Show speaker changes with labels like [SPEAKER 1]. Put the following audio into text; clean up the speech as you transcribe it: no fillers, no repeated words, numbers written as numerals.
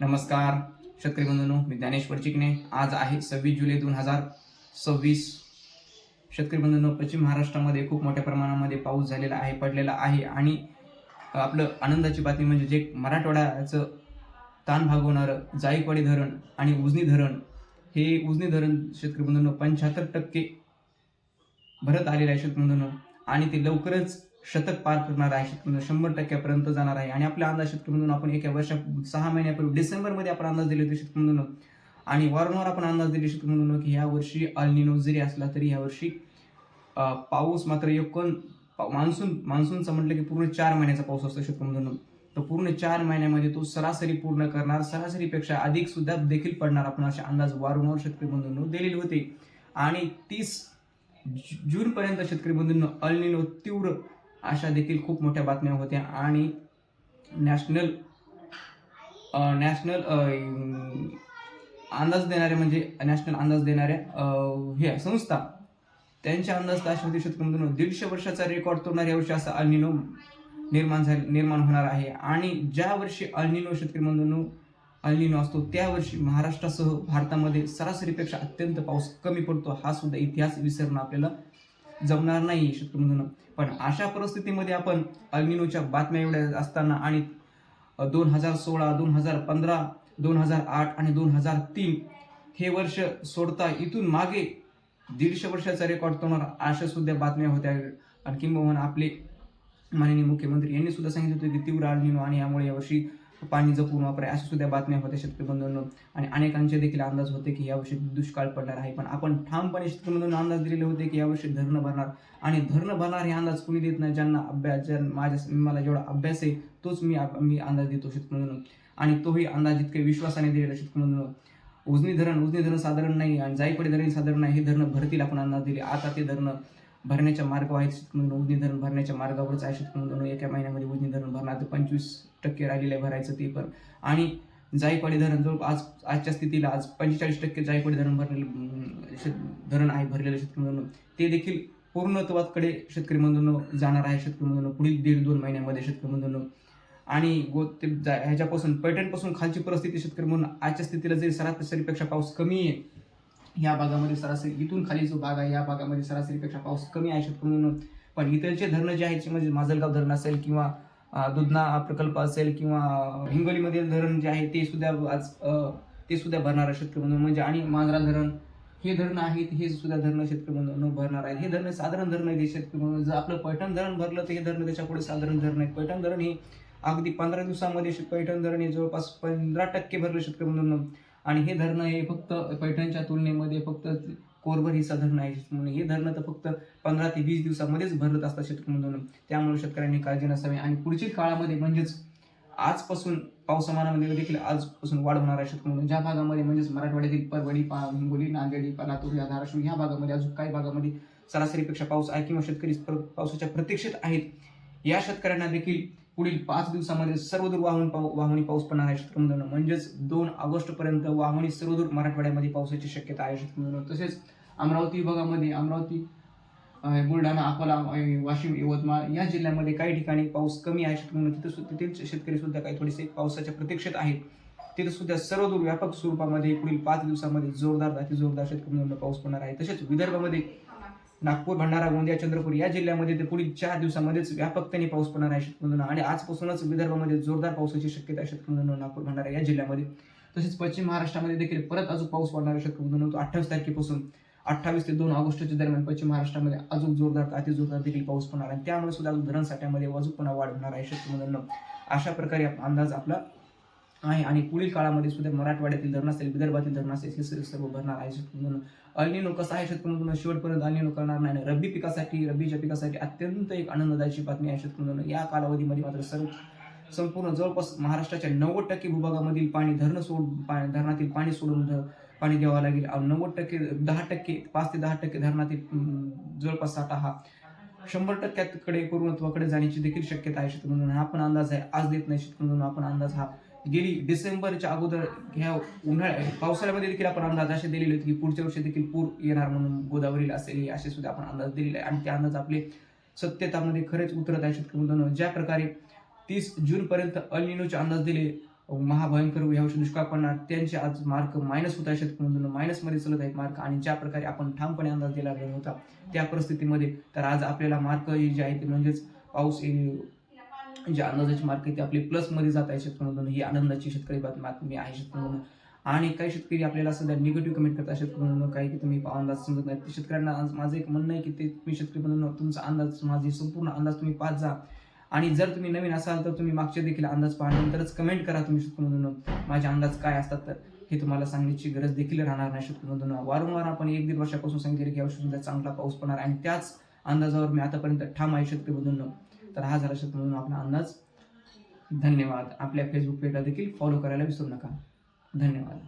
[SPEAKER 1] नमस्कार शेतकरी बंधूंनो, मी ज्ञानेश्वर चिकणे. आज आहे 26 जुलै 2026. शेतकरी बंधूंनो, पश्चिम महाराष्ट्रामध्ये खूप मोठ्या प्रमाणामध्ये पाऊस झालेला आहे, पडलेला आहे. आणि आपलं आनंदाची बातमी म्हणजे जे मराठवाड्याचं ताण भागवणारं जायकवाडी धरण आणि उजनी धरण, हे उजनी धरण शेतकरी बंधूंनो 75% भरत आलेलं आहे शेतकरी बंधूंनो. आणि ते लवकरच शतक पार करणार आहे शेतकरी, 100% जाणार आहे. आणि आपला अंदाज शेतकरी म्हणून आपण एका वर्षा 6 महिन्यापूर्वी डिसेंबरमध्ये आपण अंदाज दिले होते शेतकरी म्हणून. आणि वारंवार आपण अंदाज दिले शेतकरी म्हणून की ह्या वर्षी अल्निनो जरी असला तरी ह्या वर्षी पाऊस मात्र एकूण मान्सूनचं म्हटलं की पूर्ण 4 महिन्याचा पाऊस असतो शेतकरी म्हणून. तर पूर्ण 4 महिन्यामध्ये तो सरासरी पूर्ण करणार, सरासरीपेक्षा अधिक सुद्धा देखील पडणार, आपण असे अंदाज वारंवार शेतकरी बंधूंनो दिलेले होते. आणि 30 जूनपर्यंत शेतकरी बंधूंनो अल्निनो तीव्र अशा देखील खूप मोठ्या बातम्या होत्या. आणि नॅशनल अंदाज देणारे म्हणजे नॅशनल अंदाज देणाऱ्या हे संस्था, त्यांच्या अंदाज अशा होते शेतकरी बंधूंनो 150 वर्षाचा रेकॉर्ड तोडणार यावर्षी असा अल्निनो निर्माण होणार आहे. आणि ज्या वर्षी अल्निनो शेतकरी बंधूंनो अल्निनो असतो त्या वर्षी महाराष्ट्रासह भारतामध्ये सरासरीपेक्षा अत्यंत पाऊस कमी पडतो. हा सुद्धा इतिहास विसरणं आपल्याला जमणार नाही शेतकरी बंधूंनो. पण अशा परिस्थितीमध्ये आपण अल्निनोच्या बातम्या एवढ्या असताना आणि 2016, 2015, 2008 आणि 2003 हे वर्ष सोडता इथून मागे 150 वर्षाचा रेकॉर्ड तोडणार अशा सुद्धा बातम्या होत्या. आणि किंबहुना आपले माननीय मुख्यमंत्री यांनी सुद्धा सांगितलं होतं की तीव्र अल्निनो आणि यामुळे यावर्षी पाणी जपून वापरा, अशा सुद्धा बातम्या होत्या शेतकरी बंधूंनो. आणि अनेकांचे देखील अंदाज होते की यावर्षी दुष्काळ पडणार आहे. पण आपण ठामपणे शेतकरी बंधूंना अंदाज दिलेले होते की यावर्षी धरणं भरणार. आणि धरणं भरणार हे अंदाज कुणी देत नाही, ज्यांना मला जेवढा अभ्यास आहे तोच मी अंदाज देतो शेतकरी बंधूंनो. आणि तोही अंदाज इतके विश्वासाने दिलेला शेतकरी बंधूंनो. उजनी धरण साधारण नाही आणि जायकवाडी धरण साधारण नाही, हे धरणं भरतील आपण अंदाज दिले. आता ते धरणं भरण्याच्या मार्गावर आहेत शेतकरी बंधूंनो. उजनी धरण भरण्याच्या मार्गावरच आहे शेतकरी बंधूंनो. एका महिन्यामध्ये उजनी धरण भरणार, तर 25% राहिलेलं आहे भरायचं ते पण. आणि जायकवाडी धरण जवळ आजच्या स्थितीला आज 45% जायकवाडी धरण धरण आहे भरलेलं शेतकरी बंधूंनो. ते देखील पूर्णत्वाकडे शेतकरी बंधूंनो जाणार आहे शेतकरी बंधूंनो पुढील 1.5-2 महिन्यामध्ये शेतकरी बंधूंनो. आणि ह्याच्यापासून पैठणपासून खालची परिस्थिती शेतकरी म्हणून आजच्या स्थितीला जरी सरासरीपेक्षा पाऊस कमी आहे, या भागामध्ये सरासरी इथून खाली जो भाग आहे या भागामध्ये सरासरीपेक्षा पाऊस कमी आहे शेतकरी म्हणून. पण इतरचे धरणं जे आहेत म्हणजे माजलगाव धरण असेल किंवा दुधना प्रकल्प असेल किंवा हिंगोलीमधील धरण जे आहे ते सुद्धा भरणार आहे शेतकरी म्हणून. म्हणजे आणि मांजरा धरण हे धरणं आहेत, हे सुद्धा धरणं शेतकरी म्हणून भरणार आहेत. हे धरणं साधारण धरण आहे शेतकरी म्हणून. जर आपलं पैठण धरण भरलं तर हे धरणं त्याच्या पुढे साधारण धरण आहेत. पैठण धरण हे अगदी 15 दिवसामध्ये पैठण धरण हे जवळपास 15% भरलं शेतकरी म्हणून. आणि हे धरणं हे फक्त पैठणच्या तुलनेमध्ये फक्त कोरभर हिस्सा धरण आहे म्हणून. हे धरणं तर फक्त 15 ते 20 दिवसामध्येच भरत असतात शेतकरी म्हणून. त्यामुळे शेतकऱ्यांनी काळजी नसावी. आणि पुढच्या काळामध्ये म्हणजेच आजपासून पावसामानामध्ये देखील आजपासून वाढ होणार आहे शेतकरी म्हणून. ज्या भागामध्ये म्हणजेच मराठवाड्यातील परभणी, हिंगोली, नांदेड, लातूर, धाराशिव ह्या भागामध्ये अजून काही भागामध्ये सरासरीपेक्षा पाऊस आहे किंवा शेतकरी पावसाच्या प्रतीक्षेत आहेत, या शेतकऱ्यांना देखील पुढील 5 दिवसामध्ये सर्वदूर वाहणी पाऊस पडणार आहे शेतकरी मित्रांनो. म्हणजेच 2 ऑगस्टपर्यंत वाहणी सर्वदूर मराठवाड्यामध्ये पावसाची शक्यता आहे शेतकरी मित्रांनो. तसेच अमरावती विभागामध्ये बुलढाणा, अकोला, वाशिम, यवतमाळ या जिल्ह्यांमध्ये काही ठिकाणी पाऊस कमी आहे शेतकरी मित्रांनो. तिथील शेतकरी सुद्धा काही थोडेसे पावसाच्या प्रतीक्षेत आहेत. तिथे सुद्धा सर्वदूर व्यापक स्वरूपामध्ये पुढील 5 दिवसामध्ये जोरदार अतिजोरदार शेतकरी मित्रांनो पाऊस पडणार आहे. तसेच विदर्भामध्ये नागपूर, भंडारा, गोंदिया, चंद्रपूर या जिल्ह्यामध्ये ते पुढील 4 दिवसामध्येच व्यापकतेने पाऊस पडणार आहे शेतकरी मित्रांनो. आणि आजपासूनच विदर्भामध्ये जोरदार पावसाची शक्यता आहे शेतकरी मित्रांनो नागपूर, भंडारा या जिल्ह्यामध्ये. तसेच पश्चिम महाराष्ट्रामध्ये देखील परत अजून पाऊस पडणार आहे शेतकरी मित्रांनो. 28 तारखेपासून 28 ते 2 ऑगस्टच्या दरम्यान पश्चिम महाराष्ट्रामध्ये अजून जोरदार अतिजोरदार देखील पाऊस पडणार आहे. त्यामुळे सुद्धा धरण साठ्यामध्ये अजून पुन्हा वाढ होणार आहे शेतकरी मित्रांनो. अशा प्रकारे अंदाज आपला आहे. आणि पुढील काळामध्ये सुद्धा मराठवाड्यातील धरण असेल, विदर्भातील धरण असेल, हे सर्व भरणार आहे शेतकरी मित्रांनो. अल्निनो कसं आहे शेतकरी मित्रांनो, शेवटपर्यंत अल्निनो करणार नाही. रब्बीच्या पिकासाठी अत्यंत एक आनंददायी बातमी आहे शेतकरी मित्रांनो. या कालावधीमध्ये मात्र संपूर्ण जवळपास महाराष्ट्राच्या 90% भूभागामधील पाणी धरणातील पाणी सोडून पाणी द्यावं लागेल. 10%, 5 ते 10% धरणातील जवळपास साठा हा 100% पूर्णत्वाकडे जाण्याची देखील शक्यता आहे शेतकरी मित्रांनो. हा पण अंदाज आहे, आज देत नाही शेतकरी मित्रांनो. आपण अंदाज हा गेली डिसेंबरच्या अगोदर ह्या पावसाळ्यामध्ये देखील आपण अंदाज असे दिलेले होते की पुढच्या वर्षी देखील पूर येणार म्हणून गोदावरीला असेल, असे सुद्धा आपण अंदाज दिलेले आहे. आणि ते अंदाज आपले सत्यतामध्ये खरेच उतरत आहे शेतकरी मित्रांनो. ज्या प्रकारे 30 जूनपर्यंत अल्निनोचे अंदाज दिले महाभयंकर यावर्षी दुष्काळ पडणार, त्यांचे आज मार्क मायनस होत आहे. शेतकरी बंधूंनो, मायनसमध्ये चालत आहेत मार्क. आणि ज्या प्रकारे आपण ठामपणे अंदाज दिला होता त्या परिस्थितीमध्ये तर आज आपल्याला मार्क जे आहे ते म्हणजेच पाऊस जे अंदाजाचे मार्क आहे ते आपले प्लसमध्ये जात आहे. शेतकरी बंधूंनो, ही आनंदाची शेतकरी बातमी आहे शेतकरी बंधूंनो. आणि काही शेतकरी आपल्याला सध्या निगेटिव्ह कमेंट करतात शेतकरी बंधूंनो, काही की तुम्ही अंदाज समजत नाही. ते शेतकऱ्यांना आज माझं एक म्हणणं आहे की ते तुम्ही शेतकरी बंधूंनो तुमचा अंदाज, माझे संपूर्ण अंदाज तुम्ही पाहत जा. आणि जर तुम्ही नवीन असाल तर तुम्ही मागचे देखील अंदाज पहा, नंतरच कमेंट करा तुम्ही शेतकरी बंधूंनो माझे अंदाज काय असतात. तर हे तुम्हाला सांगण्याची गरज देखील राहणार नाही शेतकरी बंधूंनो. वारंवार आपण 1-1.5 वर्षापासून सांगितले की यावर्षी सुद्धा चांगला पाऊस पडणार आणि त्याच अंदाजावर मी आतापर्यंत ठाम आहे शेतकरी बंधूंनो. तर हा झाला शेतकरी बंधूंनो आपला अंदाज. धन्यवाद. आपल्या फेसबुक पेजला देखील फॉलो करायला विसरू नका. धन्यवाद.